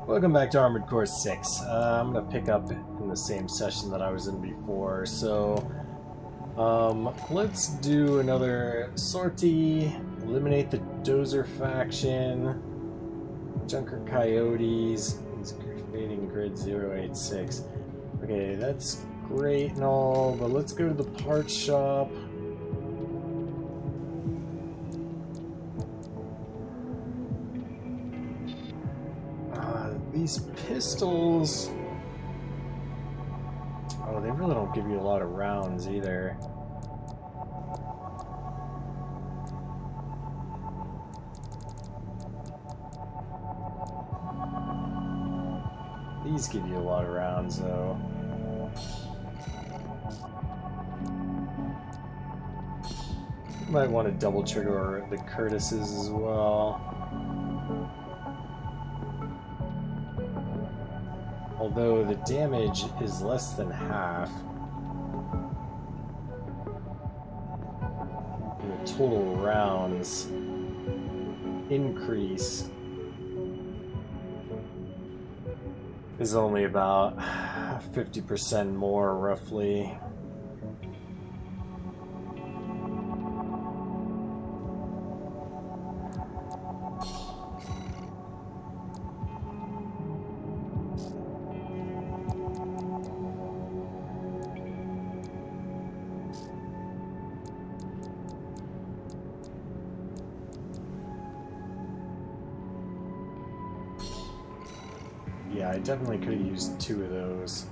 Welcome back to Armored Core 6. I'm going to pick up in the same session that I was in before, so let's do another sortie, eliminate the Dozer faction, Junker Coyotes, he's creating grid 086. Okay, that's great and all, but let's go to the parts shop. These pistols... Oh, they really don't give you a lot of rounds either. These give you a lot of rounds, though. You might want to double trigger the Curtises as well. Although the damage is less than half, and the total rounds increase is only about 50% more, roughly. Yeah, I definitely could have used 2 of those.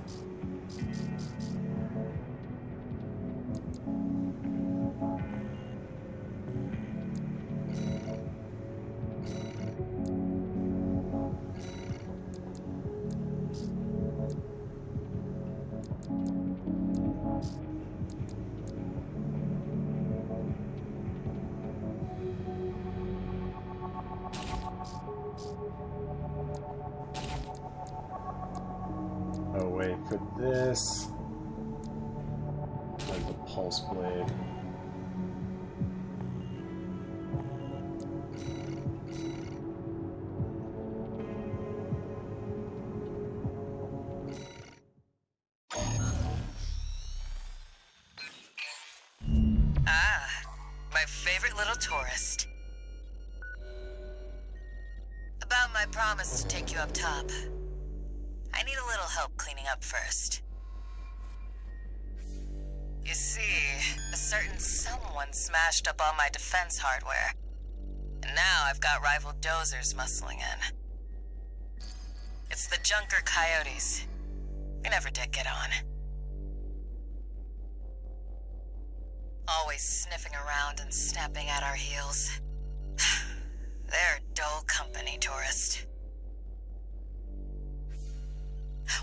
Oh wait, for this, like the pulse blade. Ah, my favorite little tourist. About my promise to take you up top. I need a little help cleaning up first. You see, a certain someone smashed up all my defense hardware. And now I've got rival dozers muscling in. It's the Junker Coyotes. We never did get on. Always sniffing around and snapping at our heels. They're dull company, tourist.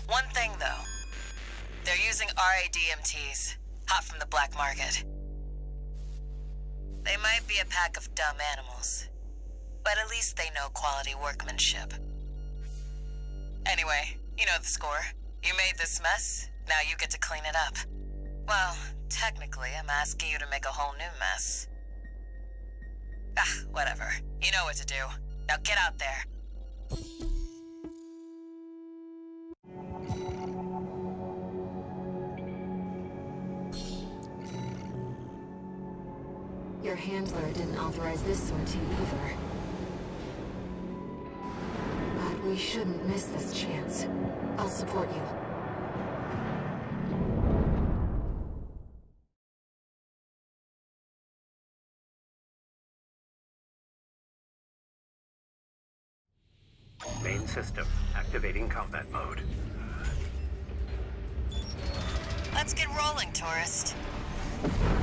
One thing, though. They're using RADMTs, hot from the black market. They might be a pack of dumb animals, but at least they know quality workmanship. Anyway, you know the score. You made this mess, now you get to clean it up. Well, technically, I'm asking you to make a whole new mess. Ah, whatever. You know what to do. Now get out there. Your handler didn't authorize this sortie either. But we shouldn't miss this chance. I'll support you. Main system activating combat mode. Let's get rolling, tourist.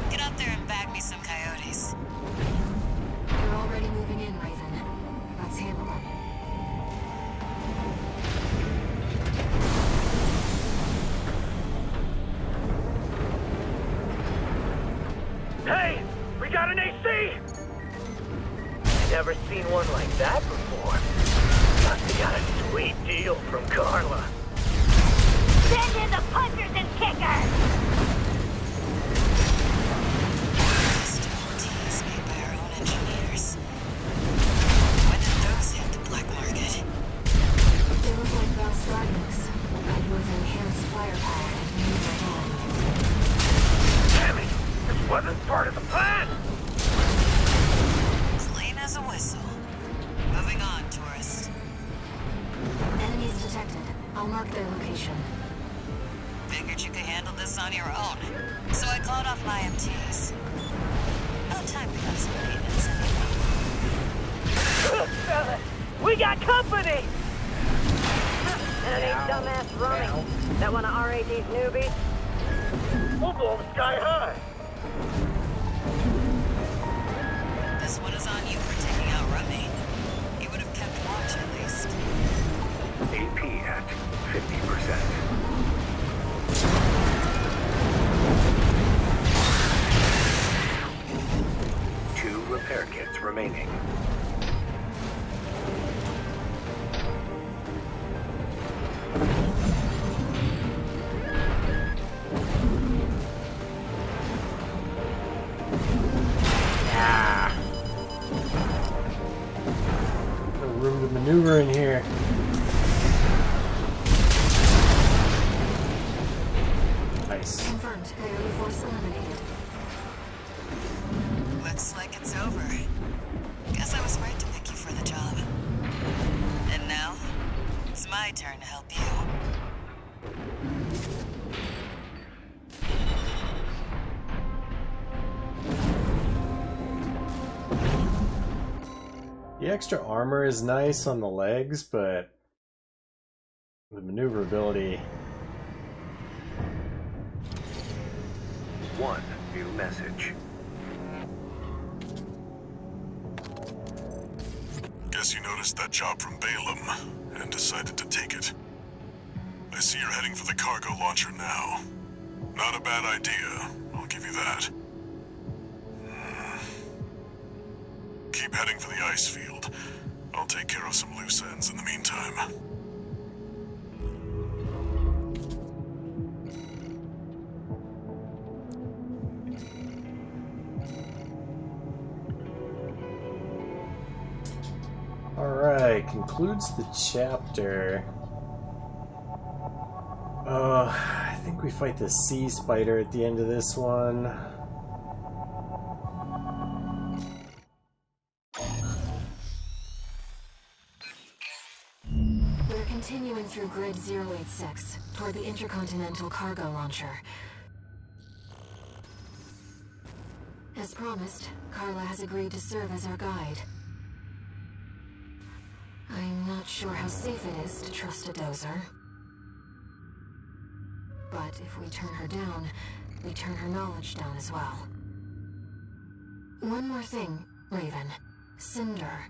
Get out there and bag me some coyotes. You're already moving in, Raven. Let's handle them. Hey! We got an AC! Never seen one like that before. Must have got a sweet deal from Carla. Send in the punchers and kickers! Teas made by our own engineers. When did those hit the black market? They were I'll mark their location. Figured you could handle this on your own. So I called off my MTs. No time to have some maintenance anyway. Fellas, we got company! That ain't dumbass Rummy. That one of RAD's newbies? We'll blow the sky high. This one is on you for taking out Rummy. He would have kept watch at least. AP at 50%. Two repair kits remaining. No room to maneuver in here. Nice. Confirmed. Coyote force eliminated. Looks like it's over. Guess I was right to pick you for the job. And now, it's my turn to help you. The extra armor is nice on the legs, but the maneuverability. One new message. Guess you noticed that job from Balaam and decided to take it. I see you're heading for the cargo launcher now. Not a bad idea, I'll give you that. Keep heading for the ice field. I'll take care of some loose ends in the meantime. Alright, concludes the chapter. I think we fight the sea spider at the end of this one. We're continuing through Grid 086, toward the intercontinental cargo launcher. As promised, Carla has agreed to serve as our guide. I'm not sure how safe it is to trust a dozer. But if we turn her down, we turn her knowledge down as well. One more thing, Raven. Cinder.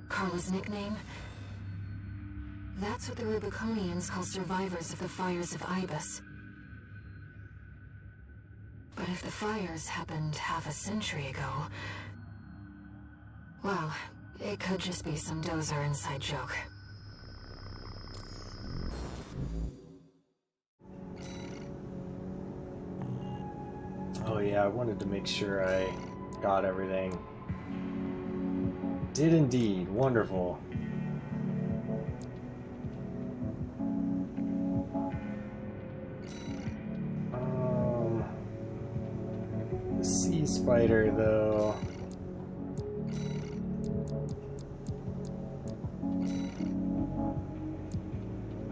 Carla's nickname. That's what the Rubiconians call survivors of the fires of Ibis. But if the fires happened half a century ago... well, it could just be some dozer inside joke. Oh yeah, I wanted to make sure I got everything. Did indeed. Wonderful. The sea spider, though.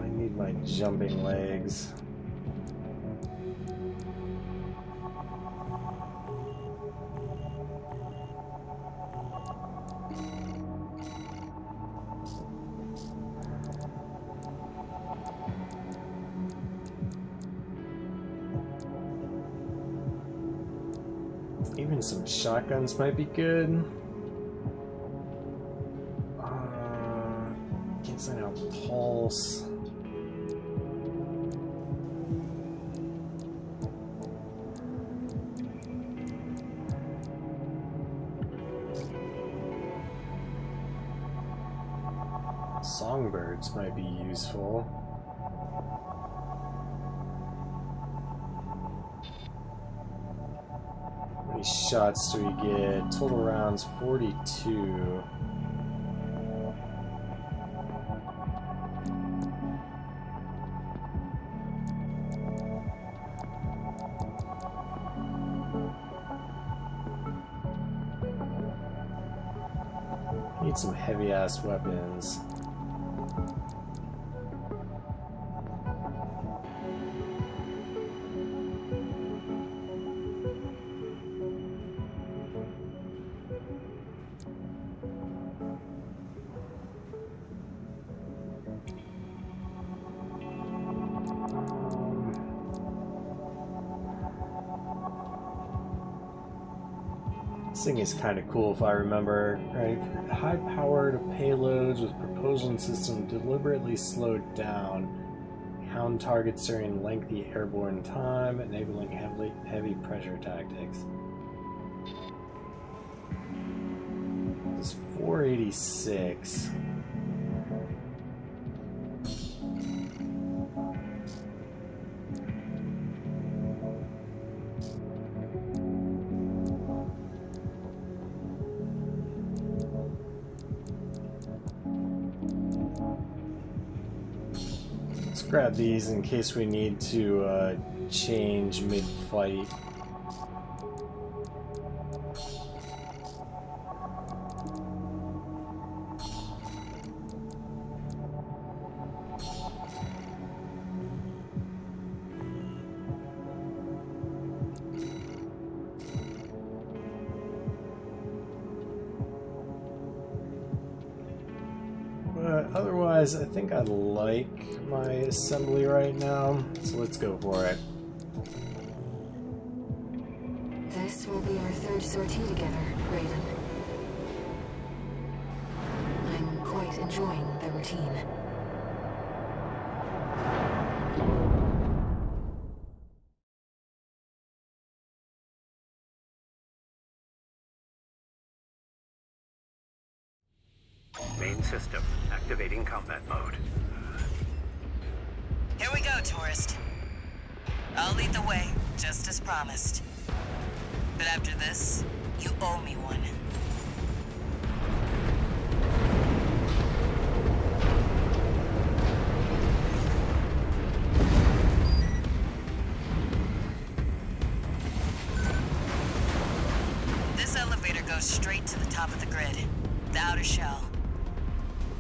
I need my jumping legs. Even some shotguns might be good. Can't sign out pulse. Songbirds might be useful. How many shots do we get? Total rounds 42. Need some heavy ass weapons. This thing is kind of cool if I remember right. High-powered payloads with propulsion system deliberately slowed down. Hound targets during lengthy airborne time, enabling heavy pressure tactics. This is 486. Grab these in case we need to change mid-fight. Otherwise, I think I like my assembly right now, so let's go for it. This will be our third sortie together, Raven. I'm quite enjoying the routine. Main system activating combat mode. Here we go, tourist. I'll lead the way, just as promised. But after this, you owe me one. This elevator goes straight to the top of the grid, the outer shell.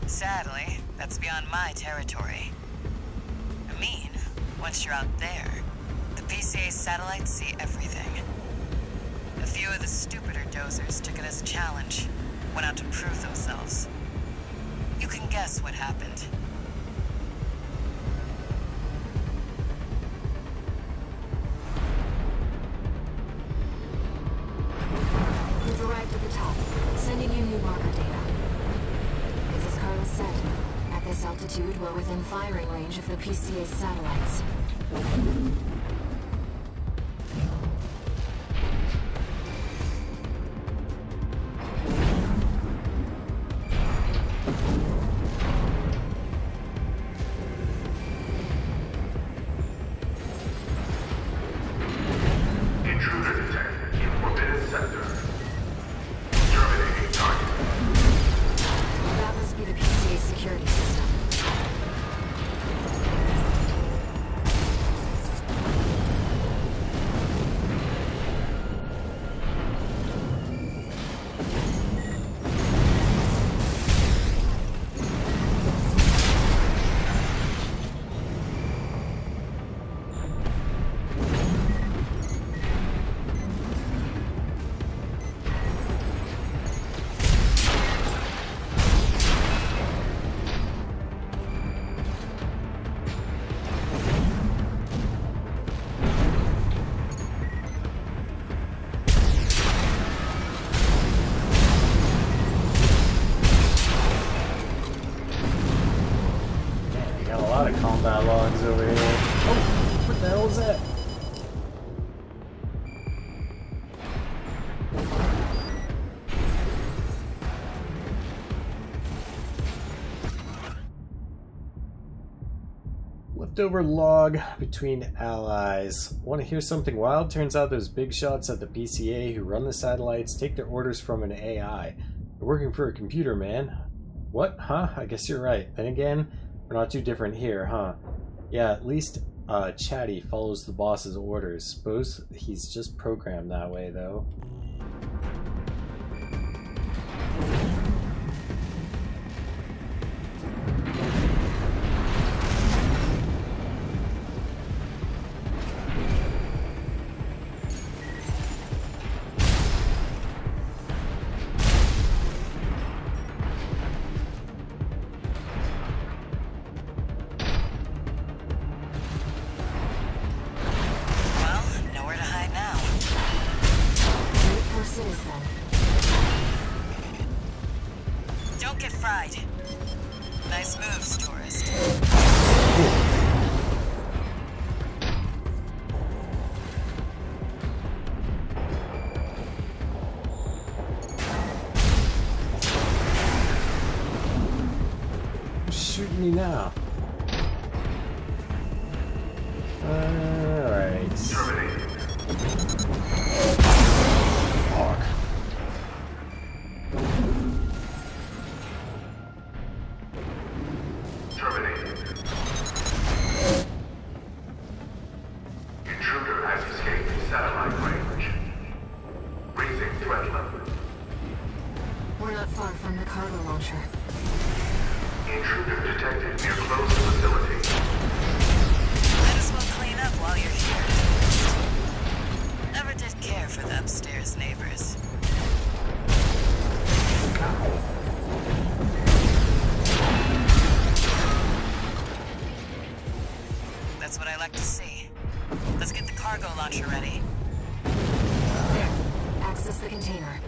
Sadly, that's beyond my territory. I mean, once you're out there, the PCA satellites see everything. A few of the stupider dozers took it as a challenge, went out to prove themselves. You can guess what happened. We've arrived at the top, sending you new marker data. As Carlos said, at this altitude, we're within firing range of the PCA satellites. Intruder detected in forbidden sector. Terminating target. That must be the PCA security system. Combat logs over here. Oh, what the hell is that? Leftover log between allies. Want to hear something wild? Turns out those big shots at the PCA who run the satellites take their orders from an AI. They're working for a computer, man. What? Huh? I guess you're right. Then again, we're not too different here, huh? Yeah, at least Chatty follows the boss's orders. Suppose he's just programmed that way, though. Alright. Terminated. Fuck. Terminated. Intruder has escaped satellite range. Raising threat level. We're not far from the cargo launcher. Intruder detected near closed facility. Might as well clean up while you're here. Never did care for the upstairs neighbors. That's what I like to see. Let's get the cargo launcher ready. There. Access the container.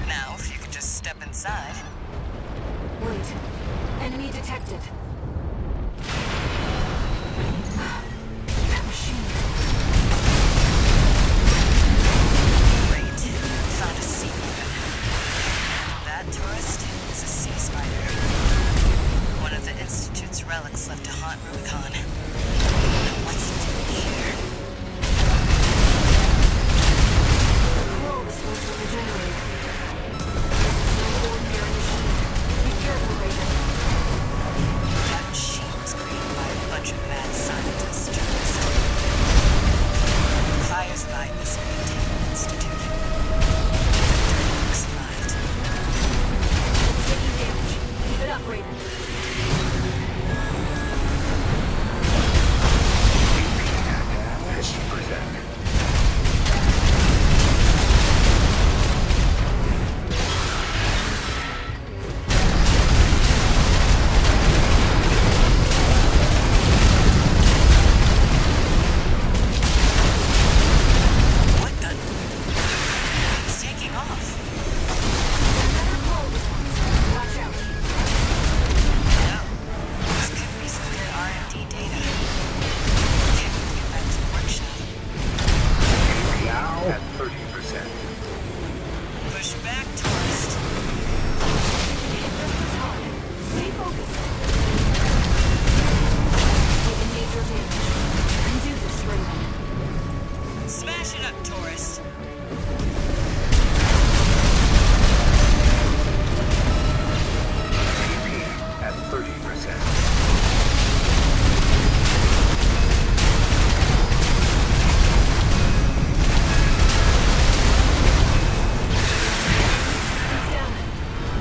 Now, if you could just step inside. Wait. Enemy detected. That machine. Great. Found a secret. That tourist is a sea spider. One of the Institute's relics left to haunt Rubicon. Now what's it doing here? Control is supposed to regenerate. This is no ordinary machine. Be careful, Raven. That machine was created by a bunch of mad scientists, tourist. Fires by this maintained institute. Victor survived. It's taking damage. Keep it up, Raven. What the? It's taking off. Watch out. No. This could be some good R&D data. Can't wait to get back to the workshop. Now at 30%. Push back, tourist. Stay focused. Taking major damage. You can do this, Raven. Smash it up, tourist. At 30%. It's down.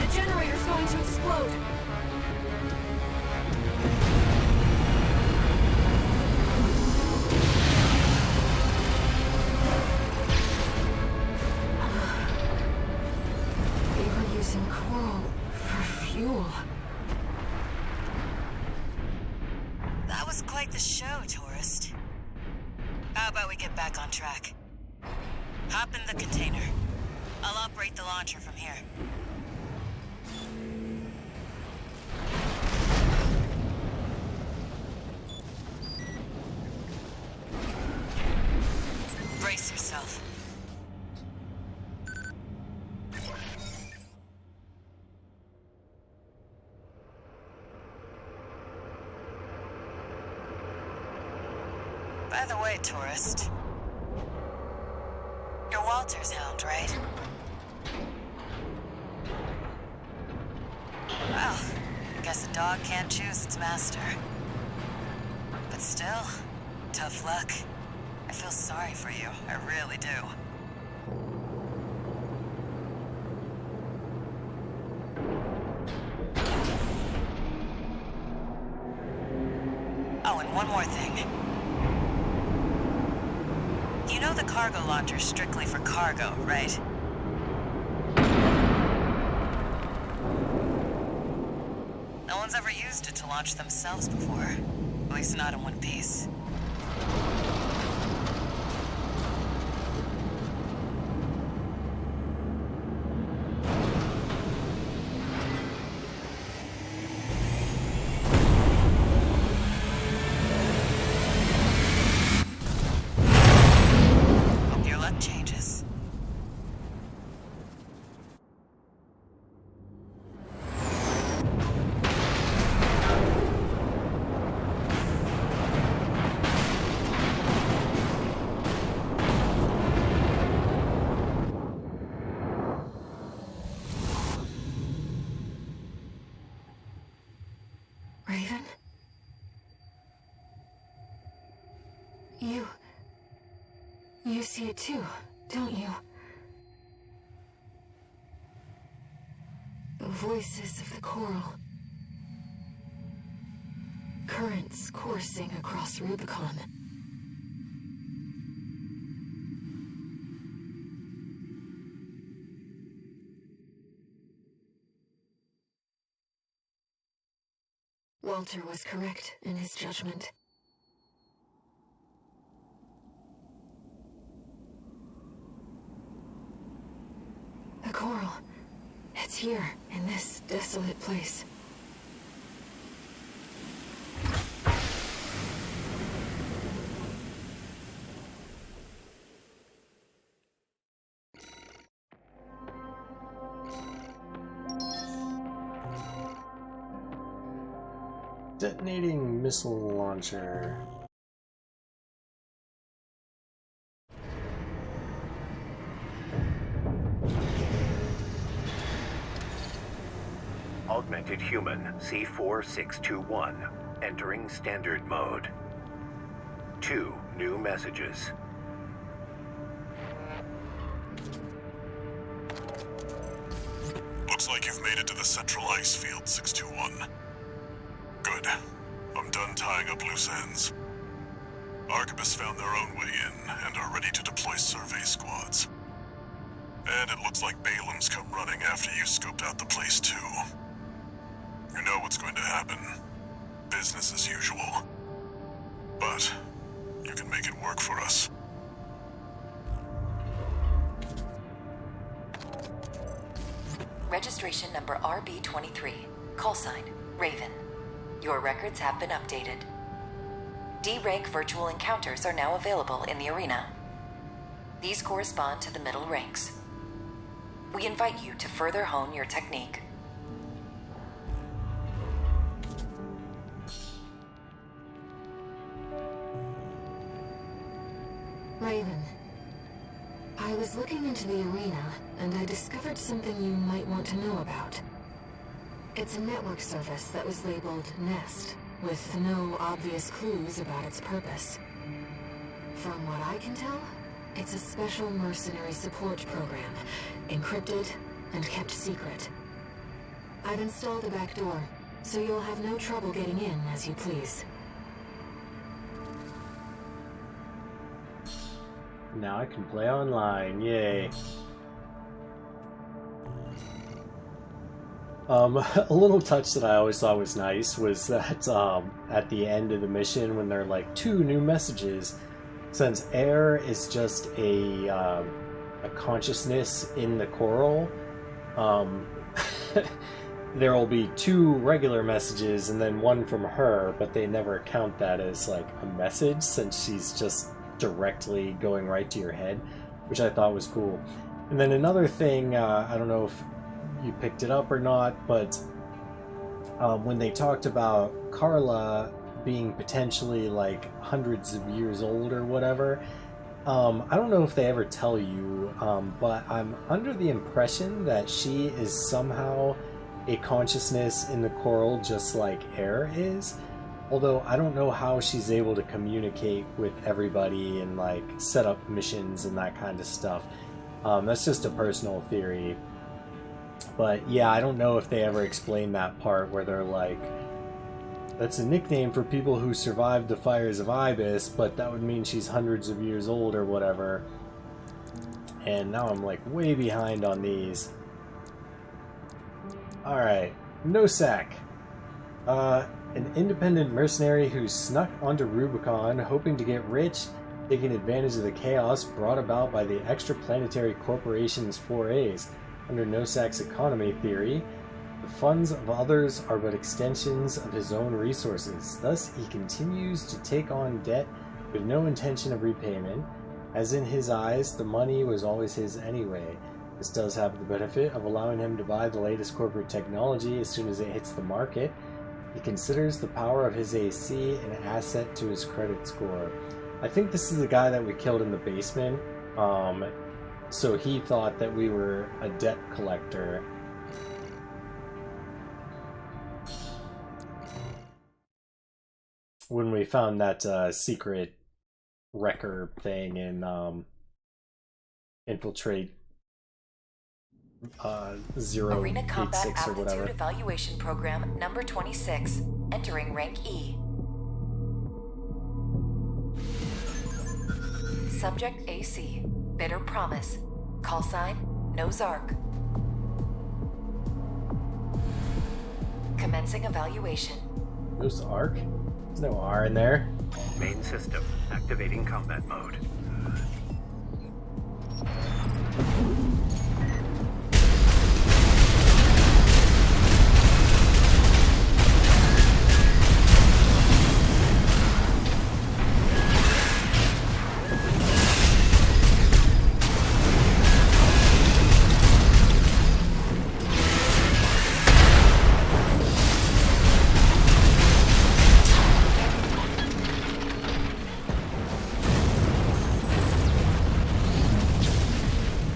The generator's going to explode. They were using coral for fuel. That was quite the show, tourist. How about we get back on track? Hop in the container. I'll operate the launcher from here. Brace yourself. By the way, tourist. You're Walter's hound, right? Well, I guess a dog can't choose its master. But still, tough luck. I feel sorry for you. I really do. Oh, and one more thing. You know the cargo launcher's strictly for cargo, right? No one's ever used it to launch themselves before. At least not in one piece. You see it too, don't you? The voices of the coral. Currents coursing across Rubicon. Walter was correct in his judgment. The coral. It's here, in this desolate place. Detonating missile launcher. Augmented Human C4621, entering standard mode. 2 new messages. Looks like you've made it to the central ice field, 621. Good. I'm done tying up loose ends. Arquebus found their own way in and are ready to deploy survey squads. And it looks like Balaam's come running after you scoped out the place too. You know what's going to happen. Business as usual. But you can make it work for us. Registration number RB23. Call sign, Raven. Your records have been updated. D-rank virtual encounters are now available in the arena. These correspond to the middle ranks. We invite you to further hone your technique. Raven, I was looking into the arena, and I discovered something you might want to know about. It's a network service that was labeled Nest, with no obvious clues about its purpose. From what I can tell, it's a special mercenary support program, encrypted and kept secret. I've installed a backdoor, so you'll have no trouble getting in as you please. Now I can play online, yay. A little touch that I always thought was nice was that at the end of the mission, when there are like 2 new messages, since air is just a consciousness in the coral, there will be 2 regular messages and then 1 from her, but they never count that as like a message since she's just directly going right to your head, which I thought was cool. And then another thing, I don't know if you picked it up or not, but when they talked about Carla being potentially like hundreds of years old or whatever, I don't know if they ever tell you, but I'm under the impression that she is somehow a consciousness in the coral just like air is, although I don't know how she's able to communicate with everybody and like set up missions and that kind of stuff. That's just a personal theory. But yeah, I don't know if they ever explain that part where they're like, that's a nickname for people who survived the fires of Ibis, but that would mean she's hundreds of years old or whatever. And now I'm like way behind on these. Alright, Nosak. An independent mercenary who snuck onto Rubicon hoping to get rich, taking advantage of the chaos brought about by the extraplanetary corporation's forays. Under Nosak's economy theory, the funds of others are but extensions of his own resources. Thus, he continues to take on debt with no intention of repayment, as in his eyes, the money was always his anyway. This does have the benefit of allowing him to buy the latest corporate technology as soon as it hits the market. He considers the power of his AC an asset to his credit score. I think this is the guy that we killed in the basement. So he thought that we were a debt collector. When we found that secret wrecker thing and infiltrate 086 Arena Combat or Aptitude whatever. Evaluation Program number 26, entering rank E. Subject AC, Bitter Promise. Call sign, No Zark. Commencing evaluation. There's Arc? There's no R in there. Main system activating combat mode.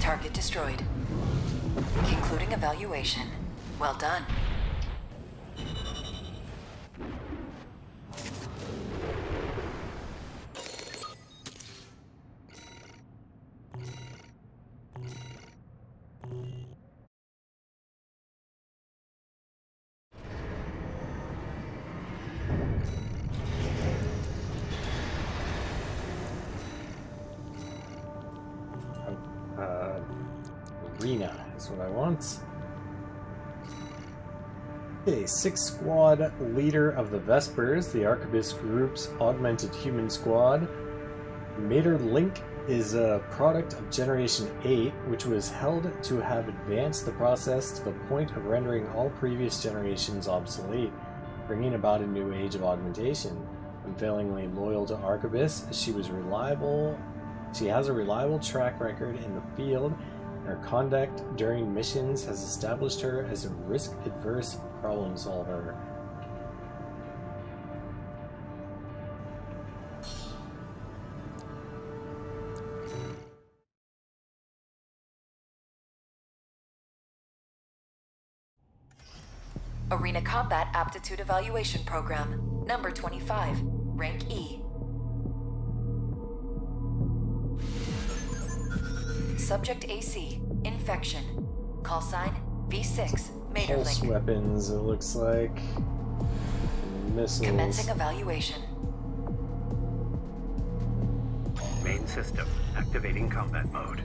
Target destroyed. Concluding evaluation. Well done. Arena is what I want. Okay, 6th Squad, leader of the Vespers, the Arquebus Group's augmented human squad. Mater Link is a product of Generation 8, which was held to have advanced the process to the point of rendering all previous generations obsolete, bringing about a new age of augmentation. Unfailingly loyal to Arquebus, she has a reliable track record in the field. Her conduct during missions has established her as a risk-averse problem solver. Arena Combat Aptitude Evaluation Program, number 25, rank E. Subject AC, Infection. Call sign, V6, Pulse Materlink. weapons, it looks like. Missiles. Commencing evaluation. Main system activating combat mode.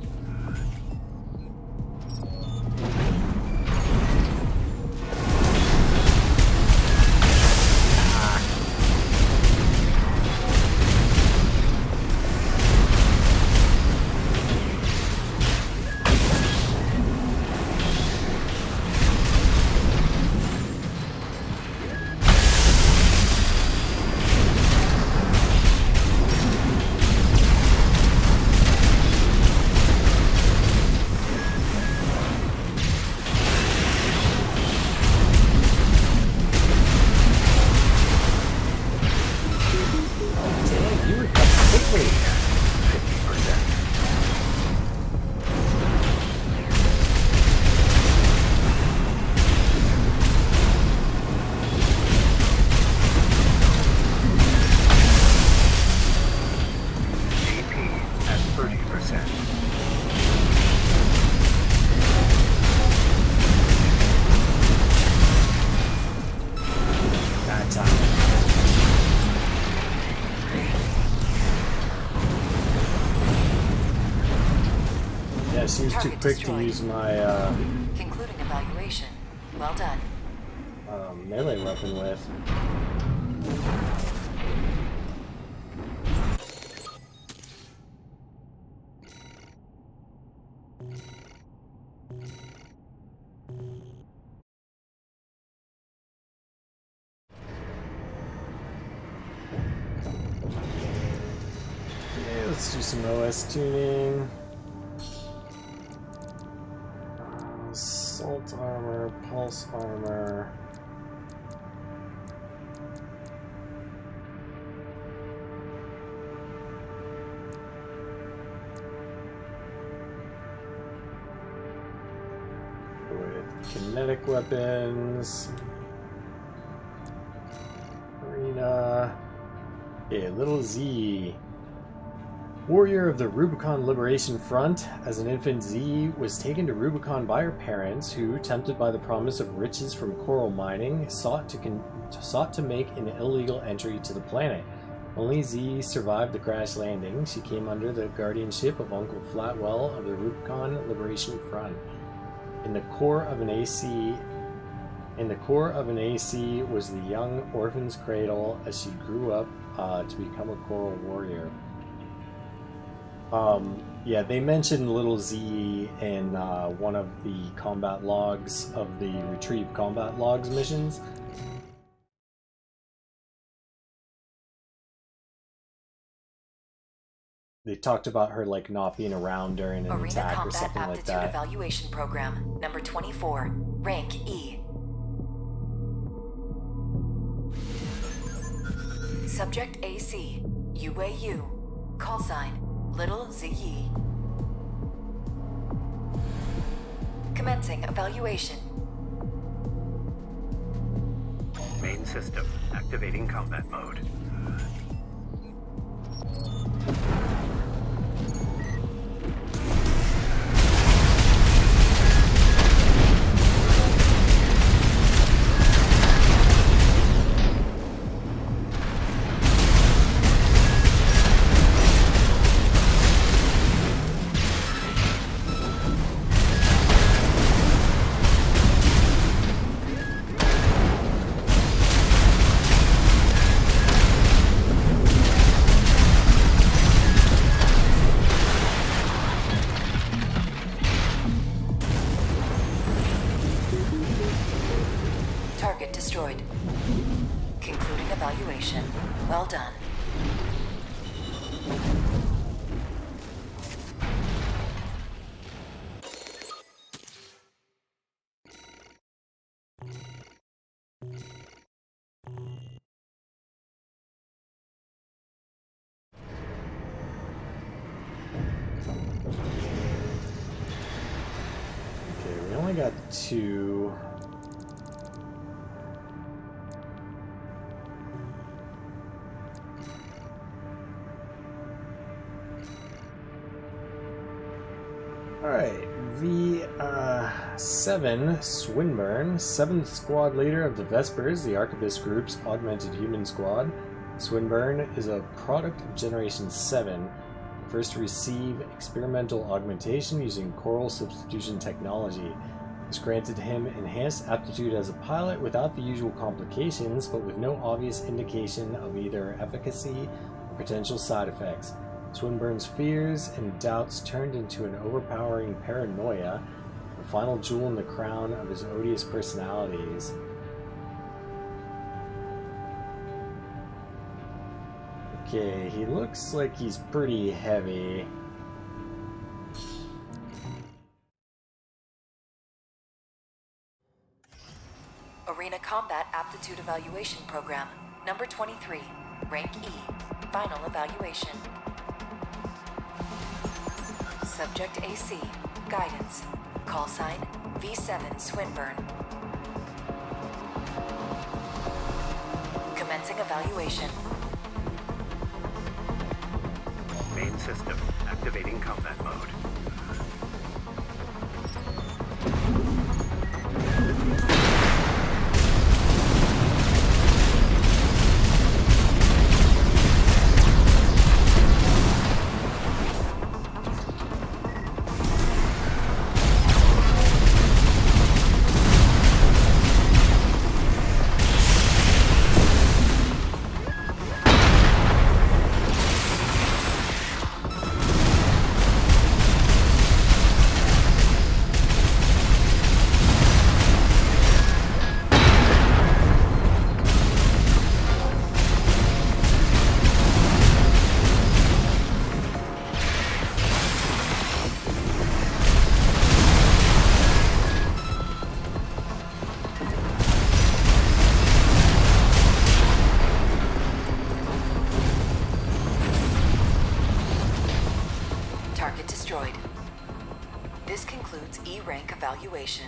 Seems too Target quick destroyed. to use my Concluding evaluation. Well done. melee weapon with. Okay, let's do some OS tuning. Assault armor, pulse armor. With kinetic weapons. Arena. Okay, little Z. Warrior of the Rubicon Liberation Front, as an infant, Z was taken to Rubicon by her parents, who, tempted by the promise of riches from coral mining, sought to make an illegal entry to the planet. Only Z survived the crash landing. She came under the guardianship of Uncle Flatwell of the Rubicon Liberation Front. In the core of an AC was the young orphan's cradle as she grew up to become a coral warrior. Yeah, they mentioned little Z in one of the combat logs of the Retrieve Combat Logs missions. They talked about her like not being around during an Arena attack Combat or something like Aptitude that. Evaluation Program, number 24, rank E. Subject AC, UAU, call sign, Little ZE. Commencing evaluation. Main system. Activating combat mode. Target destroyed. Concluding evaluation. Well done. Okay, we only got 2. Alright, V7 Swinburne, 7th Squad Leader of the Vespers, the Arquebus Group's augmented human squad. Swinburne is a product of Generation 7, the first to receive experimental augmentation using coral substitution technology. This granted him enhanced aptitude as a pilot without the usual complications, but with no obvious indication of either efficacy or potential side effects. Swinburne's fears and doubts turned into an overpowering paranoia, the final jewel in the crown of his odious personalities. Okay, he looks like he's pretty heavy. Arena Combat Aptitude Evaluation Program, number 23, rank E, final evaluation. Subject AC, guidance, call sign, V7 Swinburne. Commencing evaluation. Main system. Activating combat mode. Target destroyed. This concludes E rank evaluation.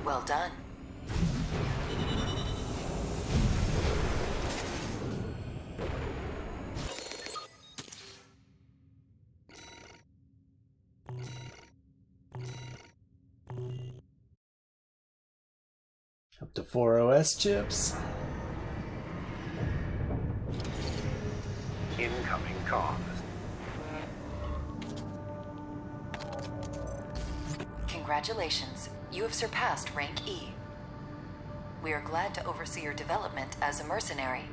Well done. Up to 4 OS chips. Incoming comms. Congratulations, you have surpassed rank E. We are glad to oversee your development as a mercenary.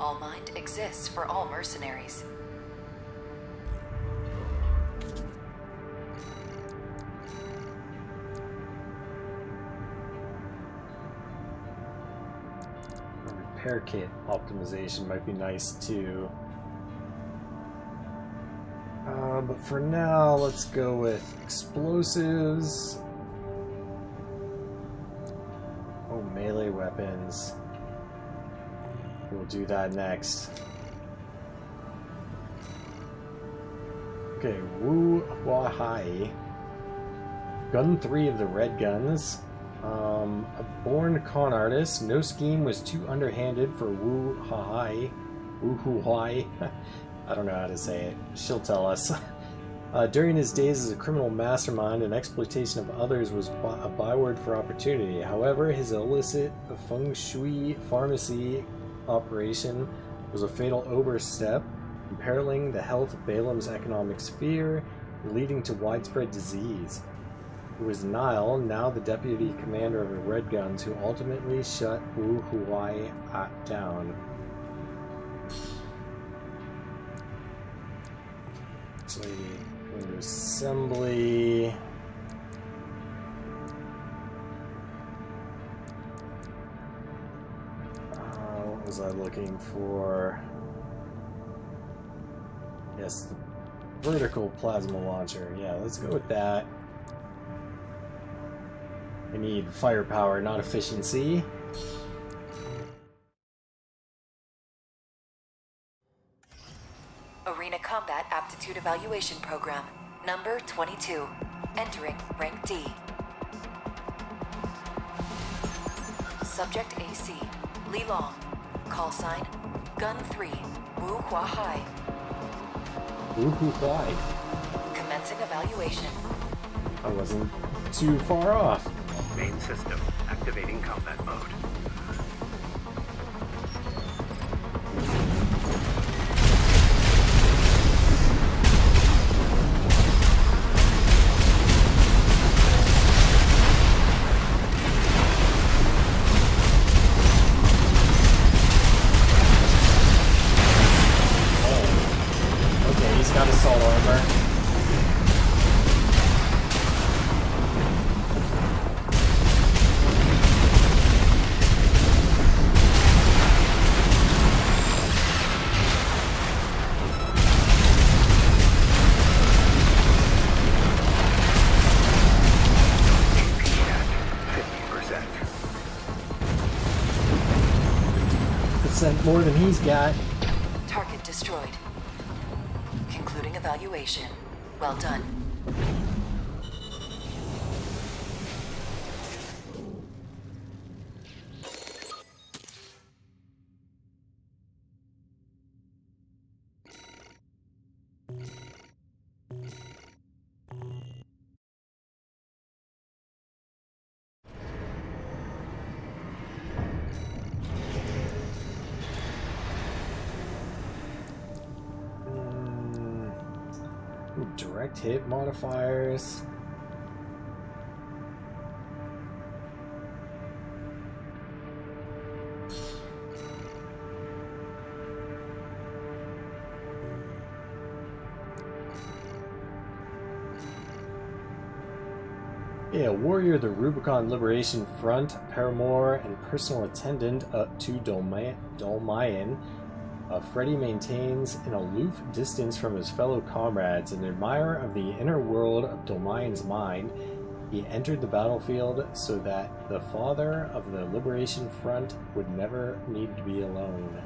All Mind exists for all mercenaries. Repair kit optimization might be nice too. But for now, let's go with explosives. Oh, melee weapons. We'll do that next. Okay, Wu Hua Hai. Gun 3 of the Red Guns. A born con artist. No scheme was too underhanded for Wu Hua Hai. Wu Hua. I don't know how to say it. She'll tell us. During his days as a criminal mastermind, and exploitation of others was a byword for opportunity. However, his illicit feng shui pharmacy operation was a fatal overstep, imperiling the health of Balaam's economic sphere, leading to widespread disease. It was Nile, now the deputy commander of the Red Guns, who ultimately shut Wu Huai down. Actually, go to assembly. What was I looking for? Yes, the vertical plasma launcher. Yeah, let's go with that. I need firepower, not efficiency. Arena Combat Aptitude Evaluation Program, number 22. Entering rank D. Subject AC, Li Long. Call sign, Gun 3, Wu Hua Hai. Wu Huai. Commencing evaluation. I wasn't too far off. Main system activating combat mode. Okay, he's got assault armor. More than he's got. Target destroyed. Concluding evaluation. Well done. Direct hit modifiers. Yeah, warrior, the Rubicon Liberation Front, paramour, and personal attendant to Dolmayan. Freddy maintains an aloof distance from his fellow comrades, an admirer of the inner world of Dolmayan's mind. He entered the battlefield so that the father of the Liberation Front would never need to be alone.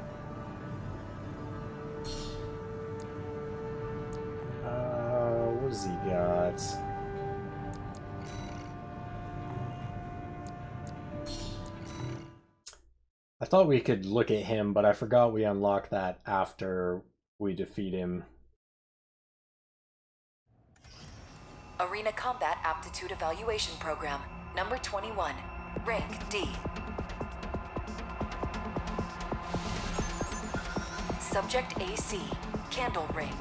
What does he got? I thought we could look at him, but I forgot we unlocked that after we defeat him. Arena Combat Aptitude Evaluation Program, number 21. Rank D. Subject AC, Candle Ring.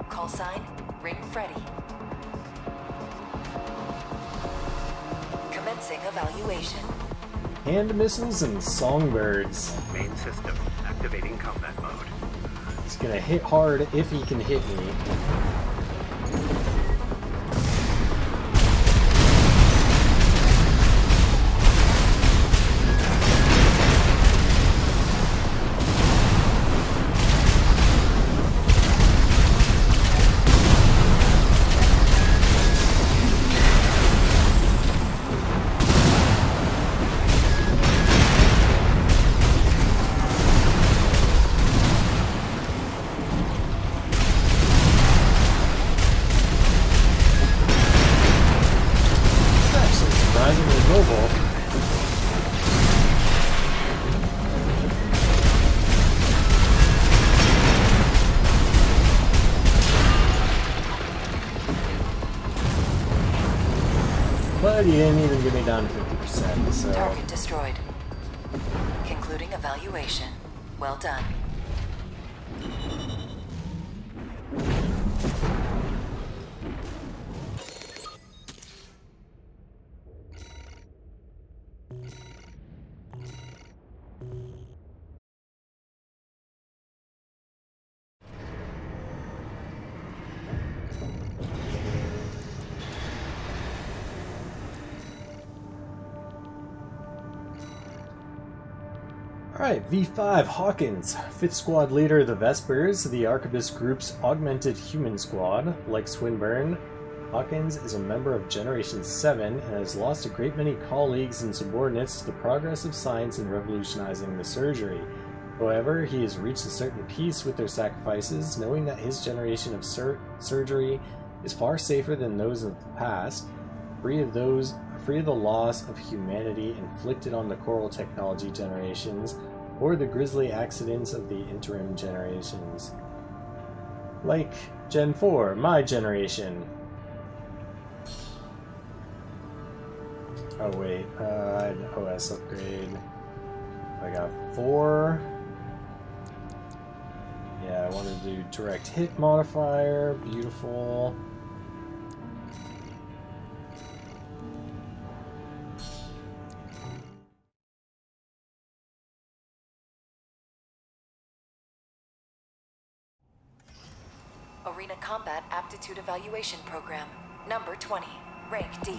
Call sign, Ring Freddy. Commencing evaluation. Hand missiles and songbirds. Main system activating combat mode. He's gonna hit hard if he can hit me. But he didn't even get me down to 50%, so... Target destroyed. Concluding evaluation. Well done. Alright, V5 Hawkins, 5th Squad leader of the Vespers, the Arquebus Group's augmented human squad. Like Swinburne, Hawkins is a member of Generation 7 and has lost a great many colleagues and subordinates to the progress of science in revolutionizing the surgery. However, he has reached a certain peace with their sacrifices, knowing that his generation of surgery is far safer than those of the past, free of the loss of humanity inflicted on the Coral Technology generations, or the grisly accidents of the interim generations. Like Gen 4, my generation. Oh wait, an OS upgrade. I got 4. Yeah, I wanted to do direct hit modifier, beautiful. Arena Combat Aptitude Evaluation Program. Number 20. Rank D.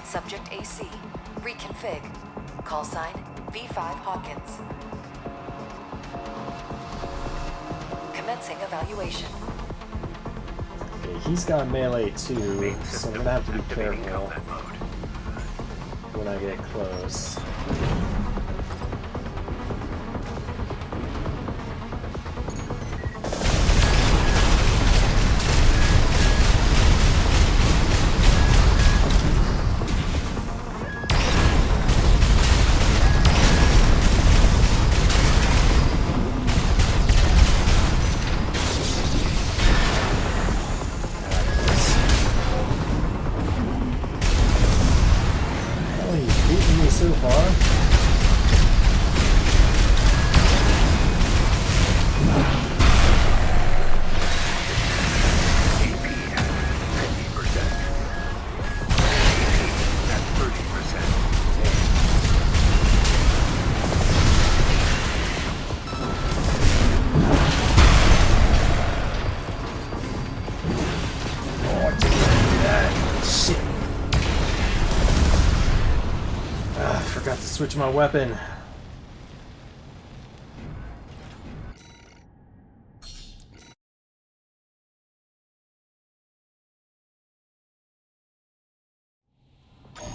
Subject AC. Reconfig. Call sign, V5 Hawkins. Commencing evaluation. Okay, he's got melee too, so I'm gonna have to be careful when I get close. So far. Forgot to switch my weapon.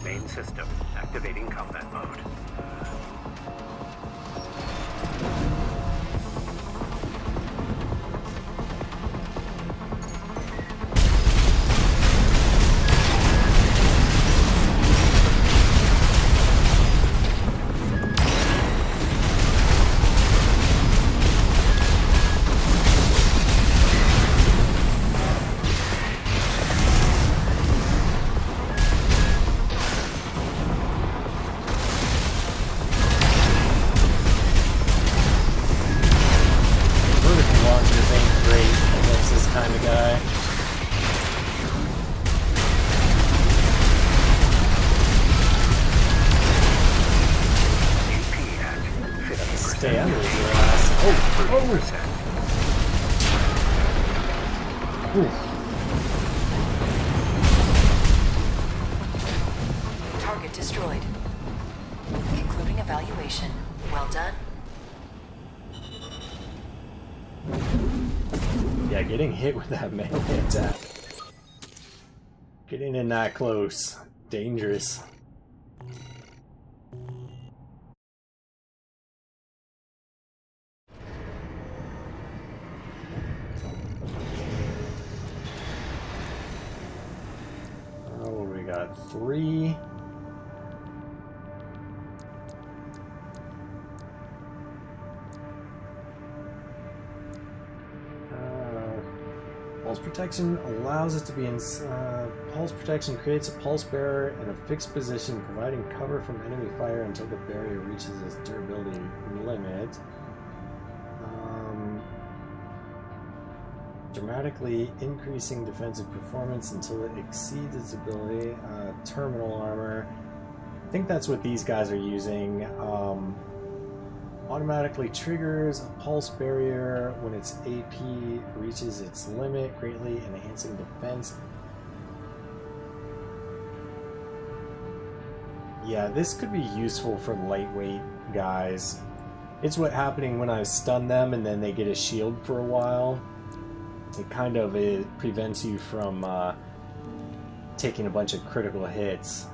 Main system activating combat mode. launchers ain't great against this kind of guy. Stay under your ass. Oh! Target destroyed. Concluding evaluation. Well done. Yeah, getting hit with that melee attack. Getting in that close. Dangerous. Oh, we got 3. Pulse protection allows it to be in. Pulse protection creates a pulse bearer in a fixed position, providing cover from enemy fire until the barrier reaches its durability limit. Dramatically increasing defensive performance until it exceeds its ability. Terminal armor. I think that's what these guys are using. Automatically triggers a pulse barrier when its AP reaches its limit, greatly enhancing defense. Yeah, this could be useful for lightweight guys. It's what happening when I stun them and then they get a shield for a while. It kind of prevents you from taking a bunch of critical hits.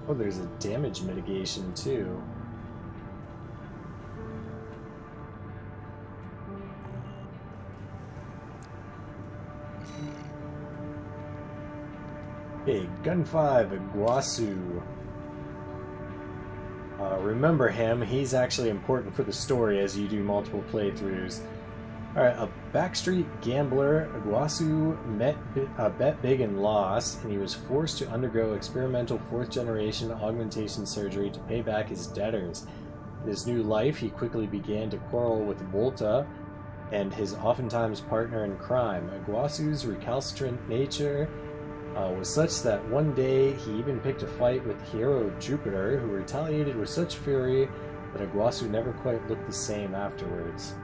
Oh, there's a damage mitigation too. Okay, Gun 5, Iguazu. Remember him, he's actually important for the story as you do multiple playthroughs. Alright, a backstreet gambler, Iguazu bet big and lost, and he was forced to undergo experimental 4th-generation augmentation surgery to pay back his debtors. In his new life, he quickly began to quarrel with Volta and his oftentimes partner in crime. Iguazu's recalcitrant nature was such that one day he even picked a fight with the hero Jupiter, who retaliated with such fury that Iguazu never quite looked the same afterwards.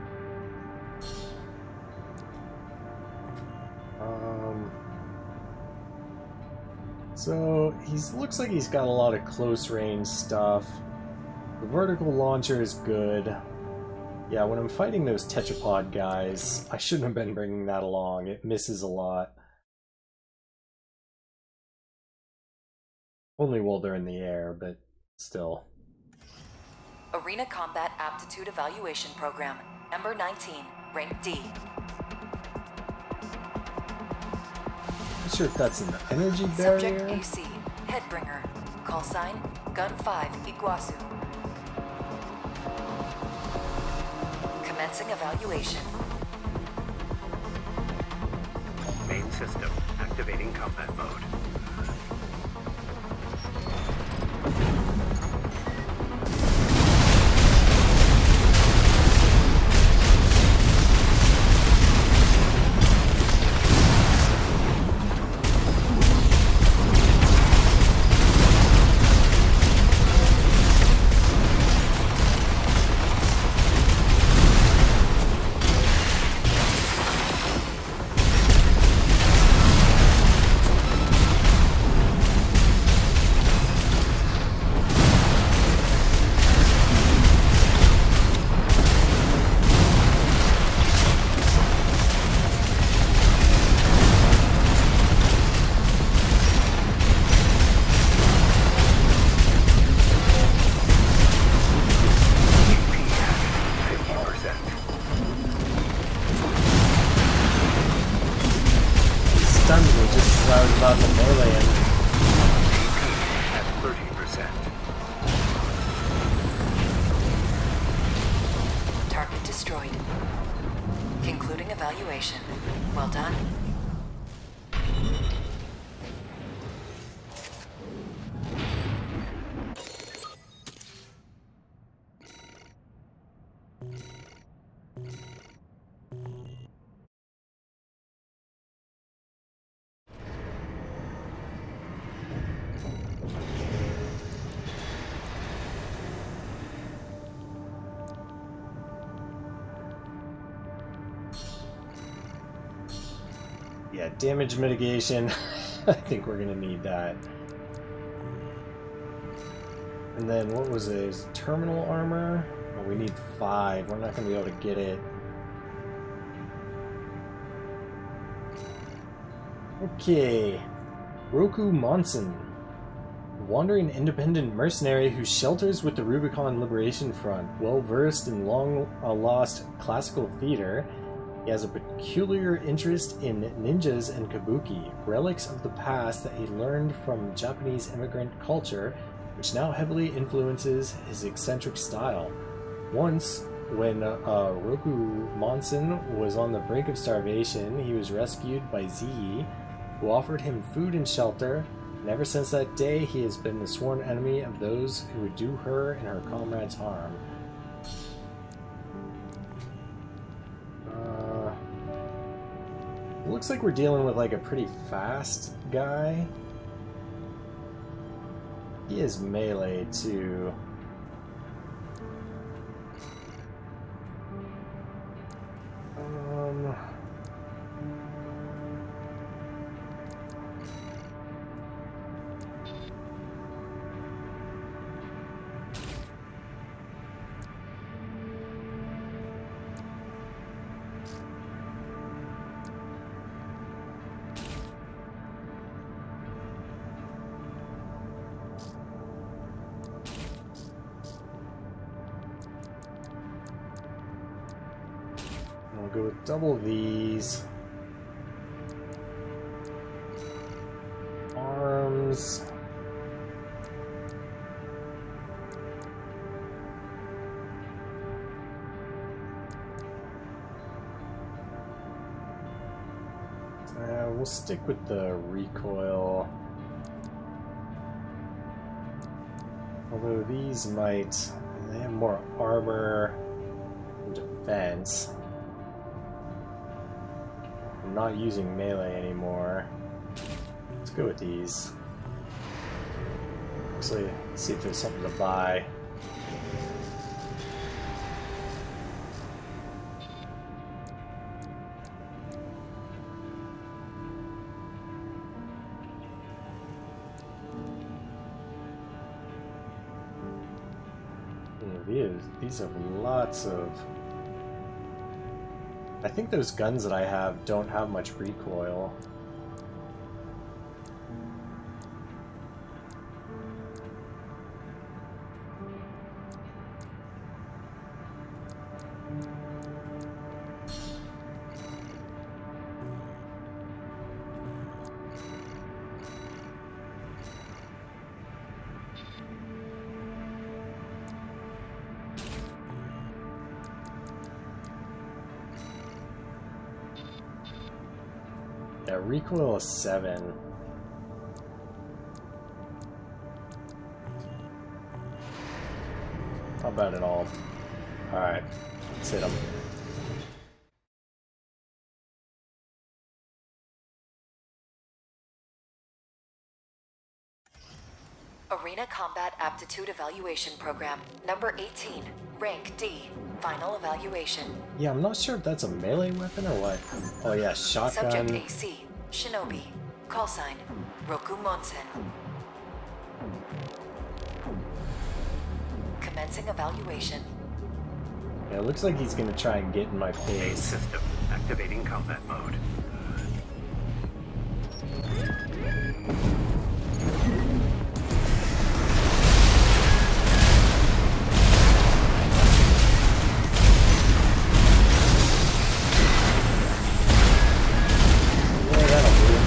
So looks like he's got a lot of close range stuff. The vertical launcher is good. Yeah, when I'm fighting those tetrapod guys, I shouldn't have been bringing that along. It misses a lot. Only while they're in the air, but still. Arena Combat Aptitude Evaluation Program. Ember 19, Rank D. Not sure if that's an energy barrier. Subject AC, Headbringer. Call sign, Gun 5, Iguazu. Commencing evaluation. Main system activating combat mode. About the melee and at 30%. Target destroyed. Concluding evaluation. Well done. yeah, damage mitigation. I think we're gonna need that. And then what was it? Is it terminal armor? Oh, we need 5. We're not gonna be able to get it. Okay. Roku Monson. Wandering independent mercenary who shelters with the Rubicon Liberation Front. Well versed in long lost classical theater, he has a peculiar interest in ninjas and kabuki, relics of the past that he learned from Japanese immigrant culture, which now heavily influences his eccentric style. Once, when Roku Monson was on the brink of starvation, he was rescued by Zee, who offered him food and shelter. And ever since that day, he has been the sworn enemy of those who would do her and her comrades harm. Looks like we're dealing with like a pretty fast guy. He is melee too. We'll go with double these. Arms. We'll stick with the recoil. Although these might... they have more armor and defense. I'm not using melee anymore. Let's go with these. Actually, let's see if there's something to buy. These have lots of... I think those guns that I have don't have much recoil. Yeah, recoil is 7. How about it all? Alright, let's hit him. Arena Combat Aptitude Evaluation Program, number 18, rank D, final evaluation. Yeah, I'm not sure if that's a melee weapon or what. Oh yeah, shotgun. Subject AC, Shinobi, call sign, Roku Monson. Commencing evaluation. Yeah, it looks like he's gonna try and get in my Main face. system activating combat mode. Yeah, that'll do.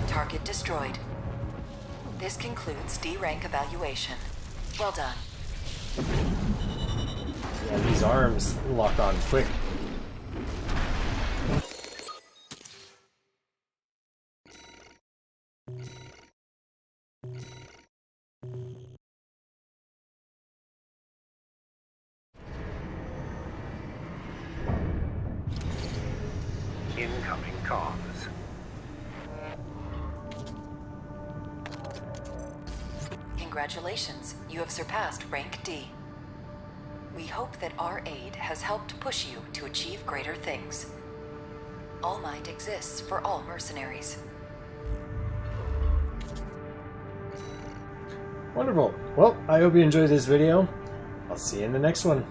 Target destroyed. This concludes D rank evaluation. Well done. Yeah, these arms lock on quick. comms. Congratulations, you have surpassed rank D. We hope that our aid has helped push you to achieve greater things. All Might exists for all mercenaries. Wonderful. Well, I hope you enjoyed this video. I'll see you in the next one.